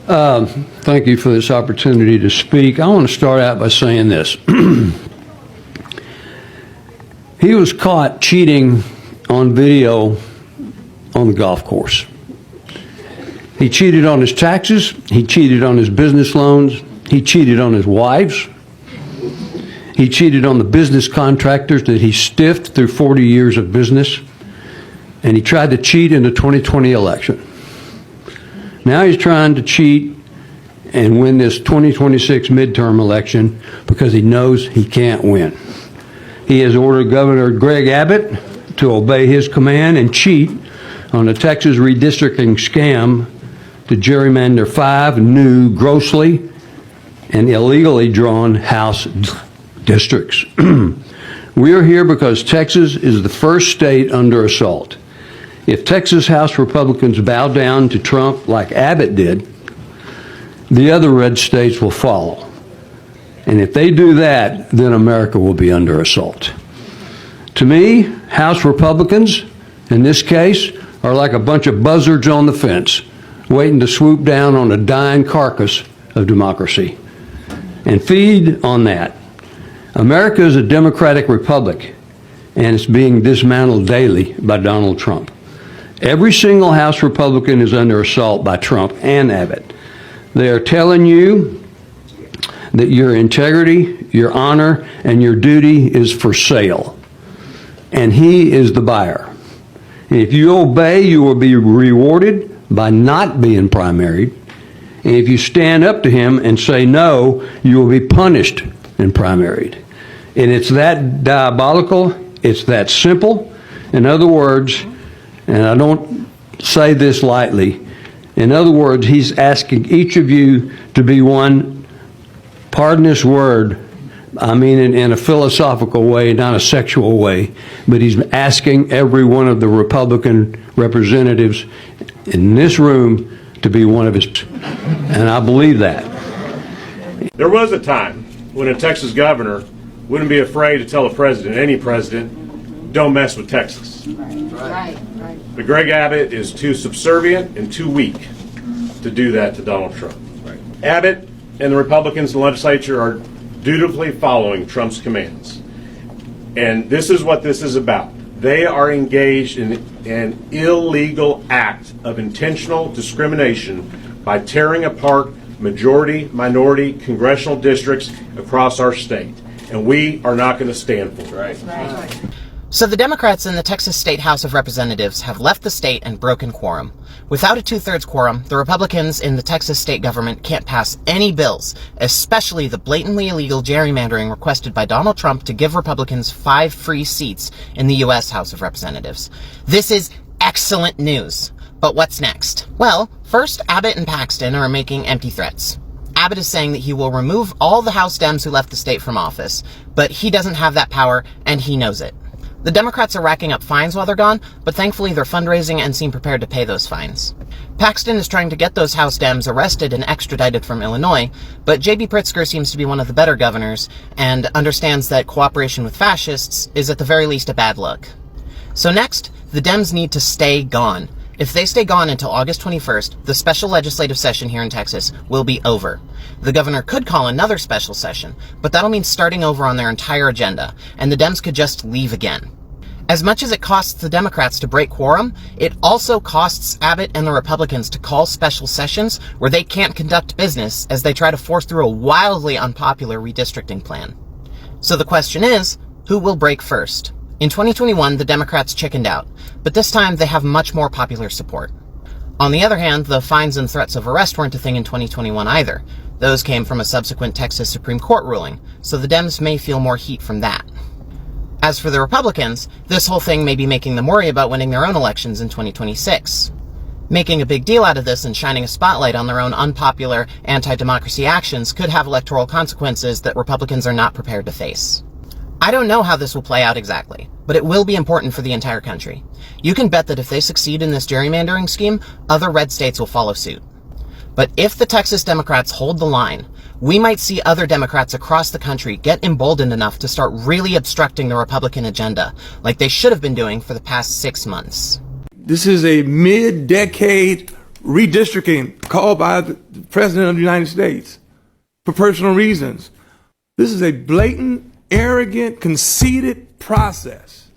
Thank you for this opportunity to speak. I want to start out by saying this. He was caught cheating on video on the golf course. He cheated on his taxes. He cheated on his business loans. He cheated on his wives. He cheated on the business contractors that he stiffed through 40 years of business. And he tried to cheat in the 2020 election. Now he's trying to cheat and win this 2026 midterm election because he knows he can't win. He has ordered Governor Greg Abbott to obey his command and cheat on the Texas redistricting scam to gerrymander 5 new, grossly and illegally drawn House districts. We are here because Texas is the first state under assault. If Texas House Republicans bow down to Trump like Abbott did, the other red states will follow. And if they do that, then America will be under assault. To me, House Republicans, in this case, are like a bunch of buzzards on the fence, waiting to swoop down on a dying carcass of democracy and feed on that. America is a democratic republic, and it's being dismantled daily by Donald Trump. Every single House Republican is under assault by Trump and Abbott. They are telling you that your integrity, your honor, and your duty is for sale, and he is the buyer. And if you obey, you will be rewarded by not being primaried. And if you stand up to him and say no, you will be punished and primaried. And it's that diabolical, it's that simple. In other words, and I don't say this lightly, in other words, he's asking each of you to be one, pardon this word, I mean in a philosophical way, not a sexual way, but he's asking every one of the Republican representatives in this room to be one of his, and I believe that. There was a time when a Texas governor wouldn't be afraid to tell a president, any president, don't mess with Texas. Right. But Greg Abbott is too subservient and too weak to do that to Donald Trump. Right. Abbott and the Republicans in the legislature are dutifully following Trump's commands. And this is what this is about. They are engaged in an illegal act of intentional discrimination by tearing apart majority, minority congressional districts across our state. And we are not going to stand for it. Right. So the Democrats in the Texas State House of Representatives have left the state and broken quorum. Without a 2/3 quorum, the Republicans in the Texas state government can't pass any bills, especially the blatantly illegal gerrymandering requested by Donald Trump to give Republicans 5 free seats in the U.S. House of Representatives. This is excellent news. But what's next? Well, first, Abbott and Paxton are making empty threats. Abbott is saying that he will remove all the House Dems who left the state from office, but he doesn't have that power, and he knows it. The Democrats are racking up fines while they're gone, but thankfully they're fundraising and seem prepared to pay those fines. Paxton is trying to get those House Dems arrested and extradited from Illinois, but J.B. Pritzker seems to be one of the better governors and understands that cooperation with fascists is at the very least a bad look. So next, the Dems need to stay gone. If they stay gone until August 21st, the special legislative session here in Texas will be over. The governor could call another special session, but that'll mean starting over on their entire agenda, and the Dems could just leave again. As much as it costs the Democrats to break quorum, it also costs Abbott and the Republicans to call special sessions where they can't conduct business as they try to force through a wildly unpopular redistricting plan. So the question is, who will break first? In 2021, the Democrats chickened out, but this time they have much more popular support. On the other hand, the fines and threats of arrest weren't a thing in 2021 either. Those came from a subsequent Texas Supreme Court ruling, so the Dems may feel more heat from that. As for the Republicans, this whole thing may be making them worry about winning their own elections in 2026. Making a big deal out of this and shining a spotlight on their own unpopular anti-democracy actions could have electoral consequences that Republicans are not prepared to face. I don't know how this will play out exactly, but it will be important for the entire country. You can bet that if they succeed in this gerrymandering scheme, other red states will follow suit. But if the Texas Democrats hold the line, we might see other Democrats across the country get emboldened enough to start really obstructing the Republican agenda, like they should have been doing for the past 6 months. This is a mid-decade redistricting called by the President of the United States for personal reasons. This is a blatant, arrogant, conceited process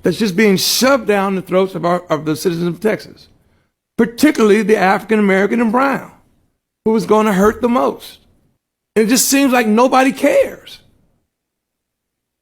that's just being shoved down the throats of the citizens of Texas, particularly the African American and brown, who is going to hurt the most. And it just seems like nobody cares.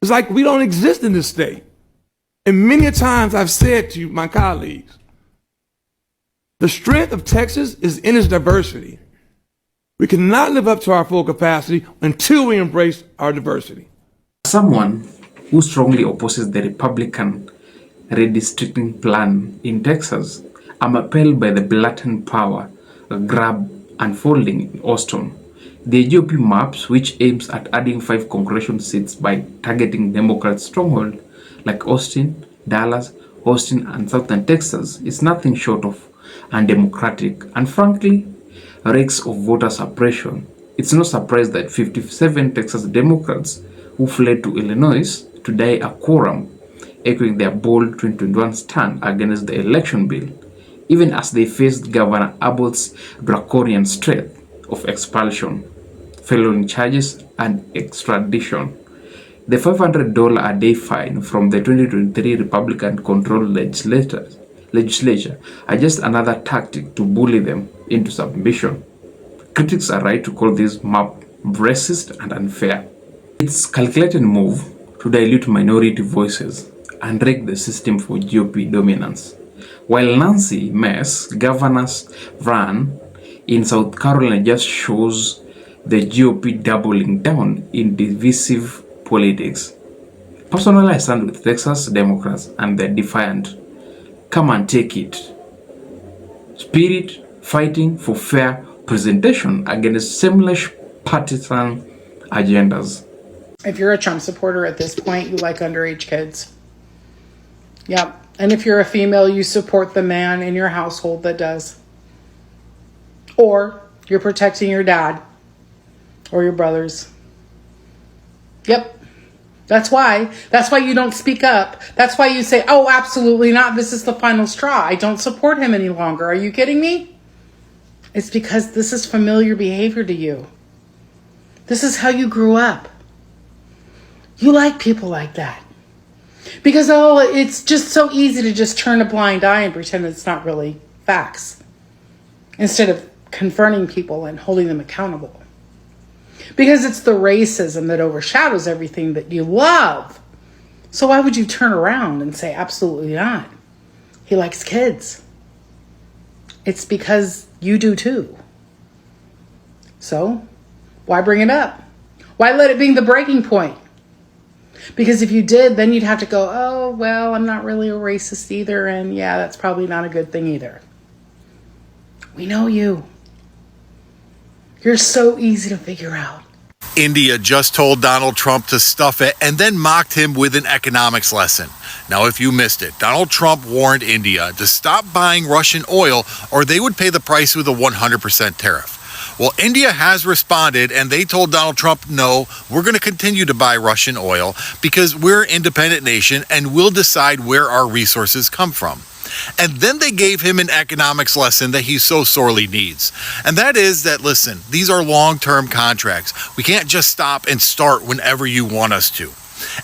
It's like we don't exist in this state. And many a times I've said to my colleagues, the strength of Texas is in its diversity. We cannot live up to our full capacity until we embrace our diversity. Someone who strongly opposes the Republican redistricting plan in Texas, I'm appalled by the blatant power grab unfolding in Austin. The GOP maps, which aims at adding 5 congressional seats by targeting Democrat strongholds like Austin, Dallas, Austin, and Southern Texas, is nothing short of undemocratic and frankly reeks of voter suppression. It's no surprise that 57 Texas Democrats who fled to Illinois to die a quorum, echoing their bold 2021 stand against the election bill, even as they faced Governor Abbott's draconian threat of expulsion, felony charges, and extradition. The $500 a day fine from the 2023 Republican-controlled legislature are just another tactic to bully them into submission. Critics are right to call this map racist and unfair. It's a calculated move to dilute minority voices and rig the system for GOP dominance. While Nancy Mace's governor's run in South Carolina just shows the GOP doubling down in divisive politics. Personally, I stand with Texas Democrats and the defiant come and take it spirit, fighting for fair presentation against seamless partisan agendas. If you're a Trump supporter at this point, you like underage kids. Yep. And if you're a female, you support the man in your household that does. Or you're protecting your dad or your brothers. Yep. That's why you don't speak up. That's why you say, oh, absolutely not. This is the final straw. I don't support him any longer. Are you kidding me? It's because this is familiar behavior to you. This is how you grew up. You like people like that. Because, it's just so easy to just turn a blind eye and pretend it's not really facts, instead of confronting people and holding them accountable. Because it's the racism that overshadows everything that you love. So why would you turn around and say, absolutely not? He likes kids. It's because you do too. So why bring it up? Why let it be the breaking point? Because if you did, then you'd have to go, oh, well, I'm not really a racist either. And yeah, that's probably not a good thing either. We know you. You're so easy to figure out. India just told Donald Trump to stuff it and then mocked him with an economics lesson. Now, if you missed it, Donald Trump warned India to stop buying Russian oil or they would pay the price with a 100% tariff. Well, India has responded and they told Donald Trump, no, we're going to continue to buy Russian oil because we're an independent nation and we'll decide where our resources come from. And then they gave him an economics lesson that he so sorely needs. And that is that, listen, these are long-term contracts. We can't just stop and start whenever you want us to.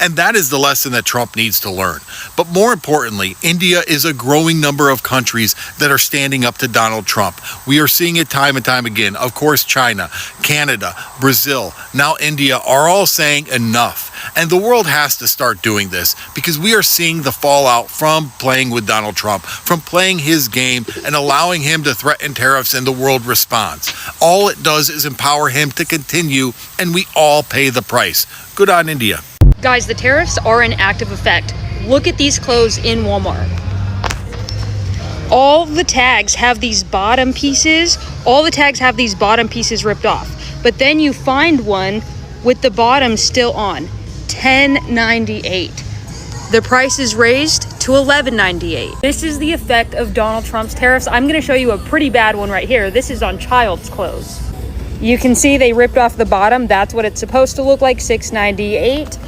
And that is the lesson that Trump needs to learn. But more importantly, India is a growing number of countries that are standing up to Donald Trump. We are seeing it time and time again. Of course, China, Canada, Brazil, now India are all saying enough. And the world has to start doing this because we are seeing the fallout from playing with Donald Trump, from playing his game and allowing him to threaten tariffs, and the world responds. All it does is empower him to continue, and we all pay the price. Good on India. Guys, the tariffs are in active effect. Look at these clothes in Walmart. All the tags have these bottom pieces. All the tags have these bottom pieces ripped off. But then you find one with the bottom still on. $10.98. The price is raised to $11.98. This is the effect of Donald Trump's tariffs. I'm going to show you a pretty bad one right here. This is on child's clothes. You can see they ripped off the bottom. That's what it's supposed to look like, $6.98.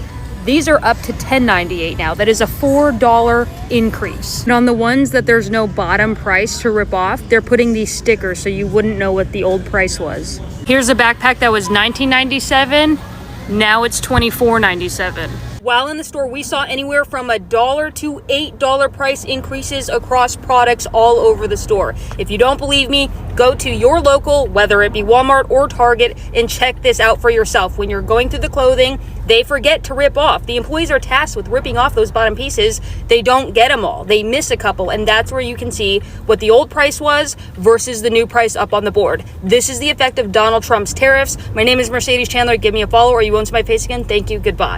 These are up to $10.98 now. That is a $4 increase. And on the ones that there's no bottom price to rip off, they're putting these stickers so you wouldn't know what the old price was. Here's a backpack that was $19.97. Now it's $24.97. While in the store, we saw anywhere from $1 to $8 price increases across products all over the store. If you don't believe me, go to your local, whether it be Walmart or Target, and check this out for yourself. When you're going through the clothing, they forget to rip off. The employees are tasked with ripping off those bottom pieces. They don't get them all. They miss a couple, and that's where you can see what the old price was versus the new price up on the board. This is the effect of Donald Trump's tariffs. My name is Mercedes Chandler. Give me a follow or you won't see my face again. Thank you. Goodbye.